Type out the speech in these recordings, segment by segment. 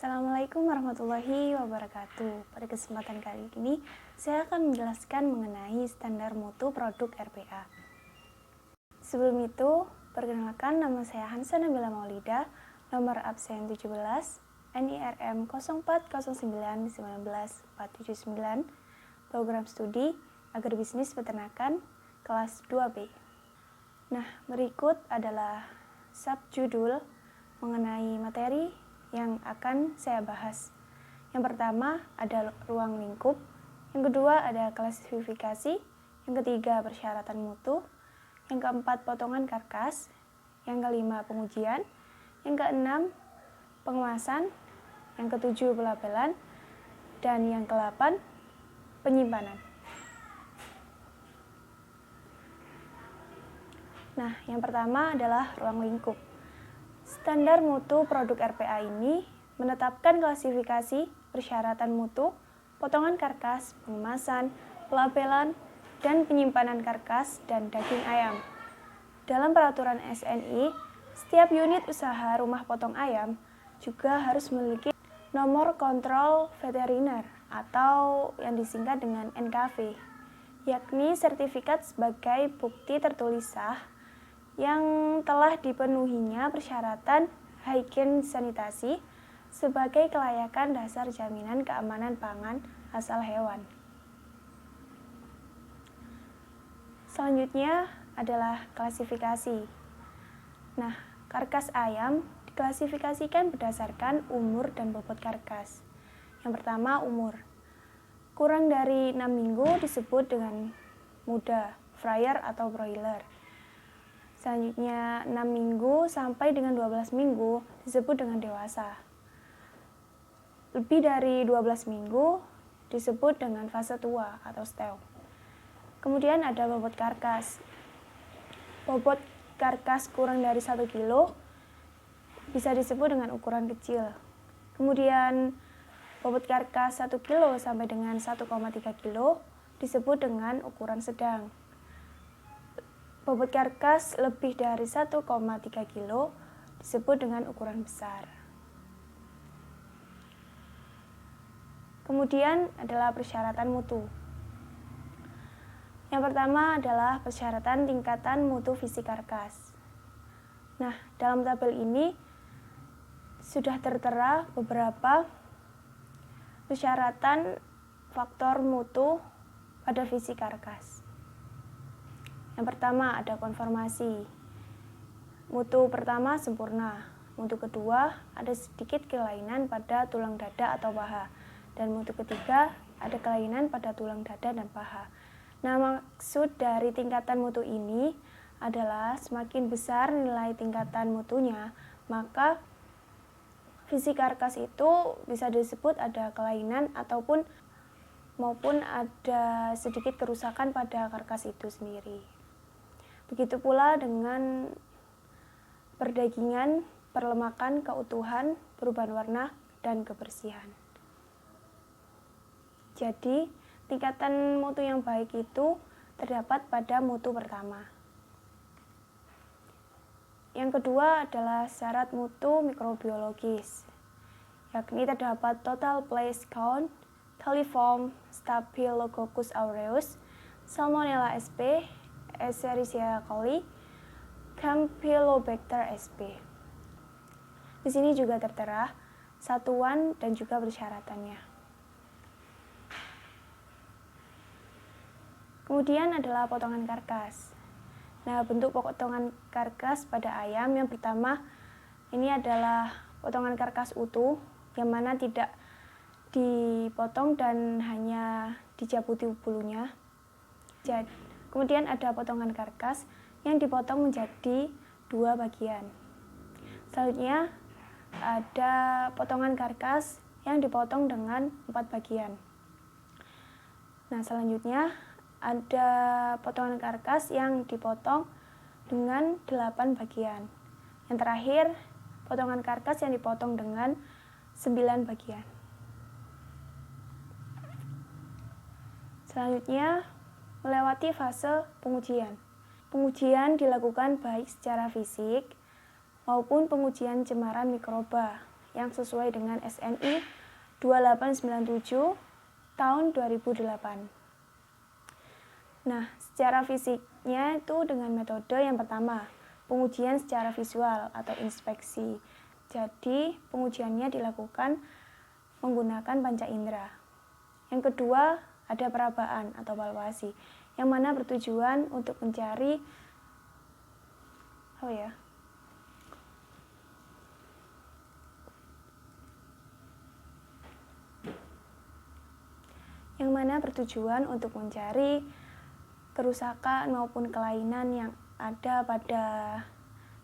Assalamualaikum warahmatullahi wabarakatuh. Pada kesempatan kali ini, saya akan menjelaskan mengenai standar mutu produk RPA. Sebelum itu, perkenalkan nama saya Hansa Nabila Maulida, nomor absen 17, NIRM 04091949, program studi Agribisnis Peternakan, kelas 2B. Nah, berikut adalah subjudul mengenai materi yang akan saya bahas. Yang pertama ada ruang lingkup, yang kedua ada klasifikasi, yang ketiga persyaratan mutu, yang keempat potongan karkas, yang kelima pengujian, yang keenam penguasan, yang ketujuh pelabelan, dan yang kedelapan penyimpanan. Nah, yang pertama adalah ruang lingkup. Standar mutu produk RPA ini menetapkan klasifikasi, persyaratan mutu, potongan karkas, pengemasan, pelabelan, dan penyimpanan karkas dan daging ayam. Dalam peraturan SNI, setiap unit usaha rumah potong ayam juga harus memiliki nomor kontrol veteriner atau yang disingkat dengan NKV, yakni sertifikat sebagai bukti tertulis sah yang telah dipenuhinya persyaratan higien sanitasi sebagai kelayakan dasar jaminan keamanan pangan asal hewan. Selanjutnya adalah klasifikasi. Nah, karkas ayam diklasifikasikan berdasarkan umur dan bobot karkas. Yang pertama, umur. Kurang dari 6 minggu disebut dengan muda, fryer atau broiler. Selanjutnya 6 minggu sampai dengan 12 minggu disebut dengan dewasa. Lebih dari 12 minggu disebut dengan fase tua atau stew. Kemudian ada bobot karkas. Bobot karkas kurang dari 1 kilo bisa disebut dengan ukuran kecil. Kemudian bobot karkas 1 kilo sampai dengan 1,3 kilo disebut dengan ukuran sedang. Bobot karkas lebih dari 1,3 kilo disebut dengan ukuran besar. Kemudian adalah persyaratan mutu. Yang pertama adalah persyaratan tingkatan mutu fisik karkas. Nah, dalam tabel ini sudah tertera beberapa persyaratan faktor mutu pada fisik karkas. Yang pertama ada konformasi. Mutu pertama sempurna. Mutu kedua ada sedikit kelainan pada tulang dada atau paha. Dan mutu ketiga ada kelainan pada tulang dada dan paha. Nah, maksud dari tingkatan mutu ini adalah semakin besar nilai tingkatan mutunya, maka fisik karkas itu bisa disebut ada kelainan maupun ada sedikit kerusakan pada karkas itu sendiri. Begitu pula dengan perdagingan, perlemakan, keutuhan, perubahan warna, dan kebersihan. Jadi, tingkatan mutu yang baik itu terdapat pada mutu pertama. Yang kedua adalah syarat mutu mikrobiologis, yakni terdapat total place count, coliform Staphylococcus aureus, Salmonella sp, Escherichia coli, Campylobacter sp. Di sini juga tertera satuan dan juga persyaratannya. Kemudian adalah potongan karkas. Nah, bentuk potongan karkas pada ayam yang pertama ini adalah potongan karkas utuh yang mana tidak dipotong dan hanya dicabuti bulunya. Kemudian ada potongan karkas yang dipotong menjadi 2 bagian. Selanjutnya ada potongan karkas yang dipotong dengan 4 bagian. Nah, selanjutnya ada potongan karkas yang dipotong dengan 8 bagian. Yang terakhir, potongan karkas yang dipotong dengan 9 bagian. Selanjutnya, melewati fase pengujian. Pengujian dilakukan baik secara fisik maupun pengujian cemaran mikroba yang sesuai dengan SNI 2897 tahun 2008. Nah, secara fisiknya itu dengan metode yang pertama, pengujian secara visual atau inspeksi. Jadi, pengujiannya dilakukan menggunakan panca indera. Yang kedua, ada perabaan atau valuasi, yang mana bertujuan untuk mencari kerusakan maupun kelainan yang ada pada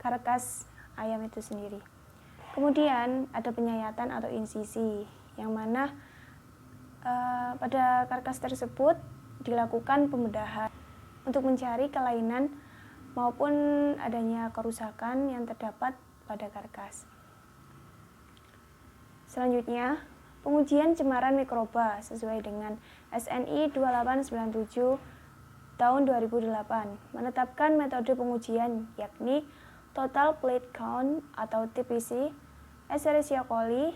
karkas ayam itu sendiri. Kemudian ada penyayatan atau insisi, yang mana pada karkas tersebut dilakukan pembedahan untuk mencari kelainan maupun adanya kerusakan yang terdapat pada karkas. Selanjutnya, pengujian cemaran mikroba sesuai dengan SNI 2897 tahun 2008 menetapkan metode pengujian yakni Total Plate Count atau TPC, Escherichia coli,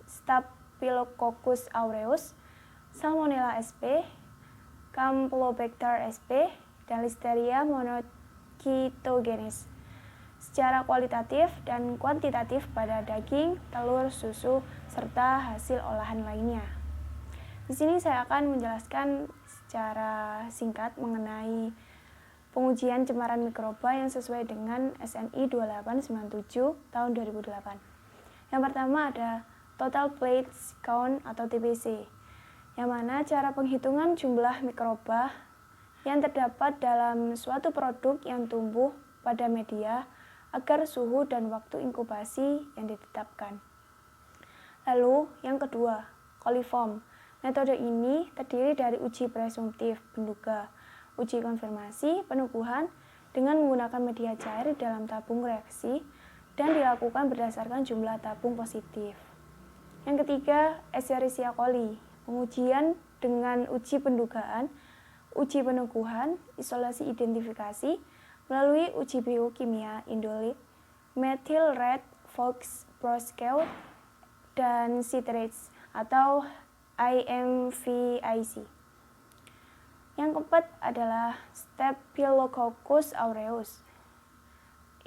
Staphylococcus aureus, Salmonella sp, Campylobacter sp, dan Listeria monocytogenes secara kualitatif dan kuantitatif pada daging, telur, susu, serta hasil olahan lainnya. Di sini saya akan menjelaskan secara singkat mengenai pengujian cemaran mikroba yang sesuai dengan SNI 2897 tahun 2008. Yang pertama ada Total Plate Count atau TPC, yang mana cara penghitungan jumlah mikroba yang terdapat dalam suatu produk yang tumbuh pada media agar suhu dan waktu inkubasi yang ditetapkan. Lalu yang kedua, coliform. Metode ini terdiri dari uji presumptif penduga, uji konfirmasi penubuhan dengan menggunakan media cair dalam tabung reaksi dan dilakukan berdasarkan jumlah tabung positif. Yang ketiga, Escherichia coli. Pengujian dengan uji pendugaan, uji peneguhan, isolasi identifikasi melalui uji biokimia indolit, methyl red phosphate dan citrates atau IMVIC. Yang keempat adalah Staphylococcus aureus,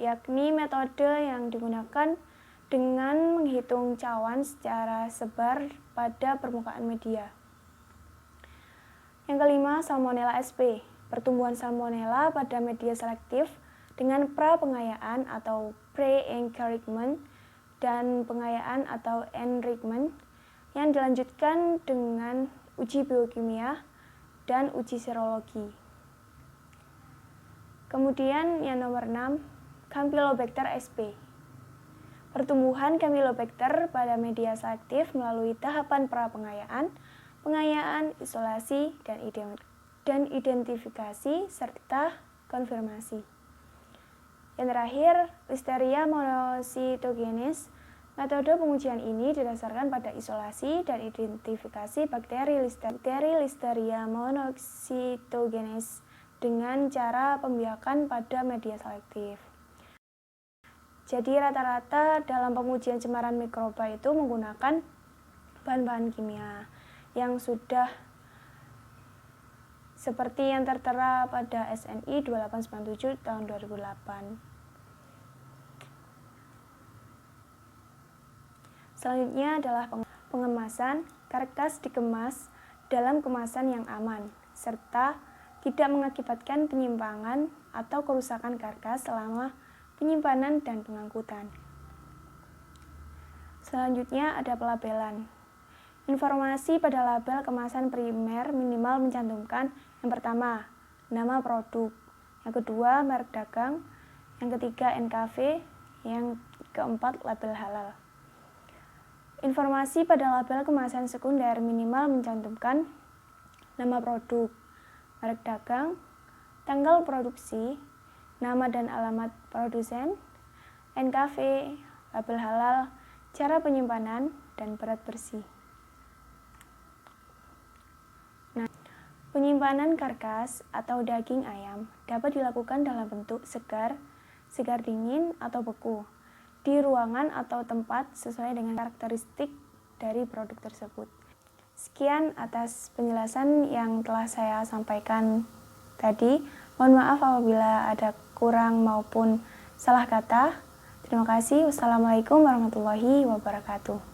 yakni metode yang digunakan dengan menghitung cawan secara sebar pada permukaan media. Yang kelima, Salmonella sp. Pertumbuhan salmonella pada media selektif dengan pra-pengayaan atau pre-enrichment dan pengayaan atau enrichment yang dilanjutkan dengan uji biokimia dan uji serologi. Kemudian yang nomor 6, Campylobacter sp. Pertumbuhan Campylobacter pada media selektif melalui tahapan pra-pengayaan, pengayaan, isolasi, dan identifikasi serta konfirmasi. Yang terakhir, Listeria monocytogenes. Metode pengujian ini didasarkan pada isolasi dan identifikasi bakteri Listeria monocytogenes dengan cara pembiakan pada media selektif. Jadi rata-rata dalam pengujian cemaran mikroba itu menggunakan bahan-bahan kimia yang sudah seperti yang tertera pada SNI 2897 tahun 2008. Selanjutnya adalah pengemasan. Karkas dikemas dalam kemasan yang aman, serta tidak mengakibatkan penyimpangan atau kerusakan karkas selama penyimpanan dan pengangkutan. Selanjutnya ada pelabelan. Informasi pada label kemasan primer minimal mencantumkan yang pertama, nama produk, yang kedua, merek dagang, yang ketiga, NKV, yang keempat, label halal. Informasi pada label kemasan sekunder minimal mencantumkan nama produk, merek dagang, tanggal produksi, nama dan alamat produsen, NKV, label halal, cara penyimpanan, dan berat bersih. Nah, penyimpanan karkas atau daging ayam dapat dilakukan dalam bentuk segar, segar dingin, atau beku. di ruangan atau tempat sesuai dengan karakteristik dari produk tersebut. Sekian atas penjelasan yang telah saya sampaikan tadi. Mohon maaf apabila ada kurang maupun salah kata. Terima kasih. Wassalamualaikum warahmatullahi wabarakatuh.